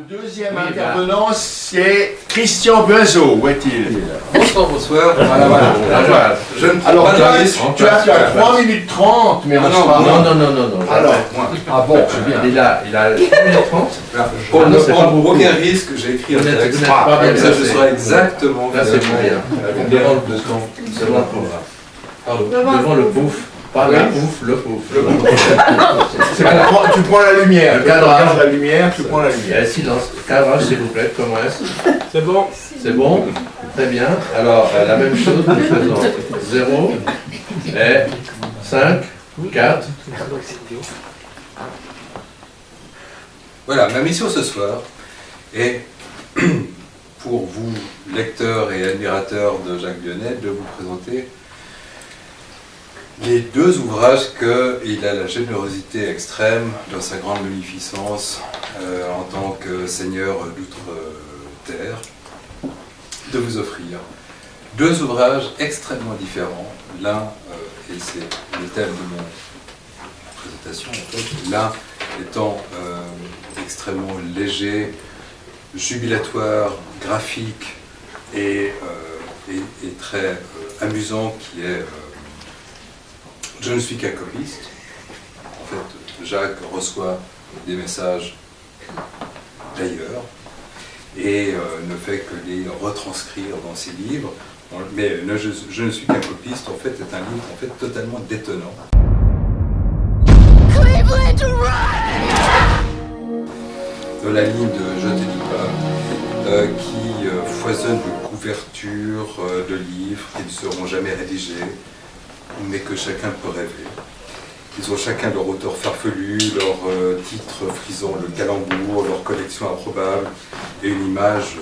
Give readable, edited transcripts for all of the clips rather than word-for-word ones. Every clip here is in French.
Le deuxième intervenant, c'est Christian Beuzot. Où est-il? Bonsoir. Voilà. Je ne prends Alors, pas de risque. tu as 3 minutes 30, mais on sera... Non. Alors, Ah bon, c'est bien. Il a 3 minutes 30. Pour ne prendre aucun risque, j'ai écrit un texte. Comme ça, je serai exactement... Là, c'est bien. Devant le programme. Pardon. Devant le pouf. Pas le pouf, le pouf. tu prends la lumière. Le cadrage. La lumière, tu prends la lumière. Silence. Cadrage, s'il vous plaît, commence. C'est bon. C'est bon? Très bien. Alors, la même chose, nous faisons 0 et 5, 4. Voilà, ma mission ce soir est, pour vous, lecteurs et admirateurs de Jacques Vionnet, de vous présenter les deux ouvrages qu'il a la générosité extrême, dans sa grande magnificence, en tant que seigneur d'outre-terre, de vous offrir. Deux ouvrages extrêmement différents. L'un, et c'est le thème de mon présentation, en fait, l'un étant extrêmement léger, jubilatoire, graphique et très amusant, qui est Je ne suis qu'un copiste. En fait, Jacques reçoit des messages d'ailleurs et ne fait que les retranscrire dans ses livres. Mais Je ne suis qu'un copiste, en fait, est un livre en fait totalement détonnant. Dans la ligne de Je te dis pas, qui foisonne de couvertures de livres qui ne seront jamais rédigés, mais que chacun peut rêver. Ils ont chacun leur auteur farfelu, leur titre frisant le calembour, leur collection improbable et une image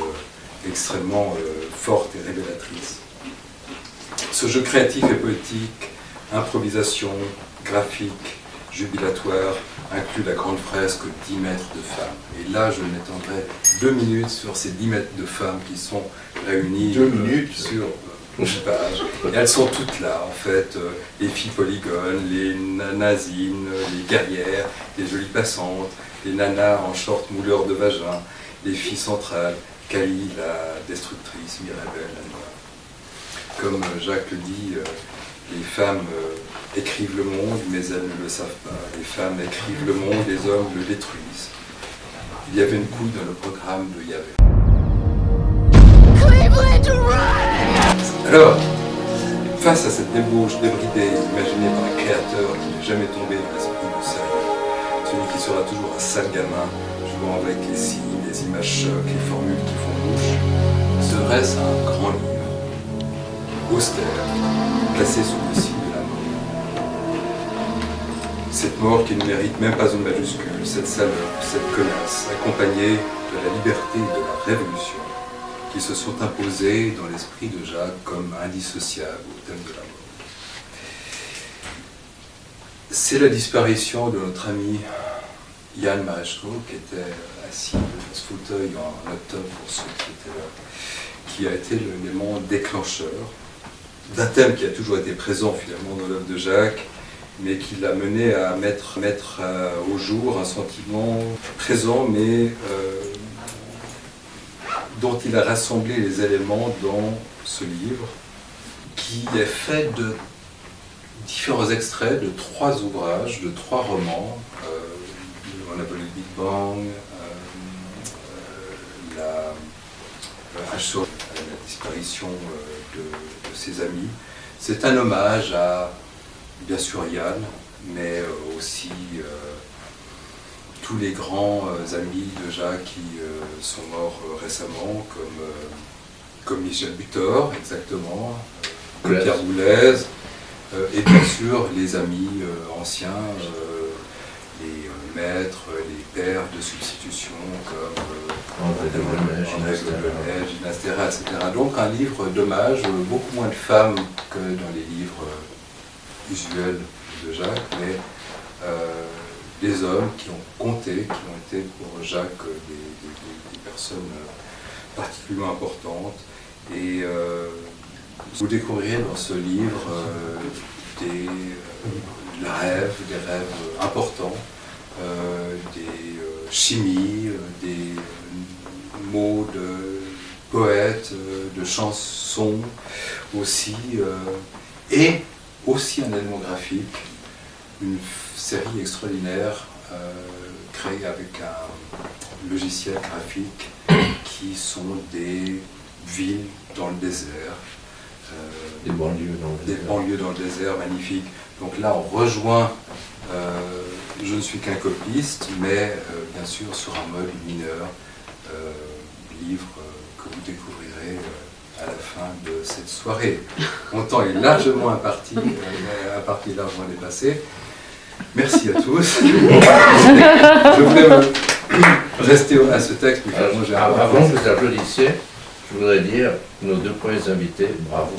extrêmement forte et révélatrice. Ce jeu créatif et poétique, improvisation, graphique, jubilatoire, inclut la grande fresque 10 mètres de femmes. Et là, je m'étendrai 2 minutes sur ces 10 mètres de femmes qui sont réunies 2 minutes sur une page. Et elles sont toutes là, en fait, les filles polygones, les nanasines, les guerrières, les jolies passantes, les nanas en short mouleur de vagin, les filles centrales, Kali, la destructrice, Mirabelle, la noire. Comme Jacques le dit, les femmes écrivent le monde, mais elles ne le savent pas. Les femmes écrivent le monde, les hommes le détruisent. Il y avait une couille dans le programme de Yahvé. Alors, face à cette débauche débridée imaginée par un créateur qui n'est jamais tombé dans l'esprit du sérieux, celui qui sera toujours un sale gamin, jouant avec les signes, les images chocs, les formules qui font bouche, se dresse un grand livre, austère, placé sous le signe de la mort. Cette mort qui ne mérite même pas une majuscule, cette salope, cette connasse, accompagnée de la liberté et de la révolution, qui se sont imposés dans l'esprit de Jacques comme indissociables au thème de la mort. C'est la disparition de notre ami Yann Mareschko, qui était assis dans ce fauteuil en octobre pour ceux qui étaient là, qui a été l'élément déclencheur d'un thème qui a toujours été présent finalement dans l'œuvre de Jacques, mais qui l'a mené à mettre au jour un sentiment présent, mais dont il a rassemblé les éléments dans ce livre, qui est fait de différents extraits de 3 ouvrages, de 3 romans. On appelle le Big Bang, sur la disparition de ses amis. C'est un hommage à, bien sûr, Yann, mais aussi tous les grands amis de Jacques qui sont morts récemment, comme Michel Butor, exactement, comme Pierre Boulez, et bien sûr les amis anciens, les maîtres, les pères de substitution, comme André de Blonay, Gina Stera, etc. Donc un livre d'hommage, beaucoup moins de femmes que dans les livres usuels de Jacques, mais des hommes qui ont compté, qui ont été pour Jacques des personnes particulièrement importantes. Et vous découvrirez dans ce livre des rêves importants, des chimies, des mots de poètes, de chansons aussi, et aussi un élément graphique, une série extraordinaire créée avec un logiciel graphique qui sont des villes dans le désert. Des banlieues dans le Des désert. banlieues dans le désert, magnifique. Donc là, on rejoint, je ne suis qu'un copiste, mais bien sûr sur un mode mineur, livre que vous découvrirez à la fin de cette soirée. Mon temps est largement imparti, largement dépassé. Merci à tous. Je voulais rester à ce texte, mais finalement, j'ai Avant que vous applaudissiez, je voudrais dire nos deux premiers invités, bravo.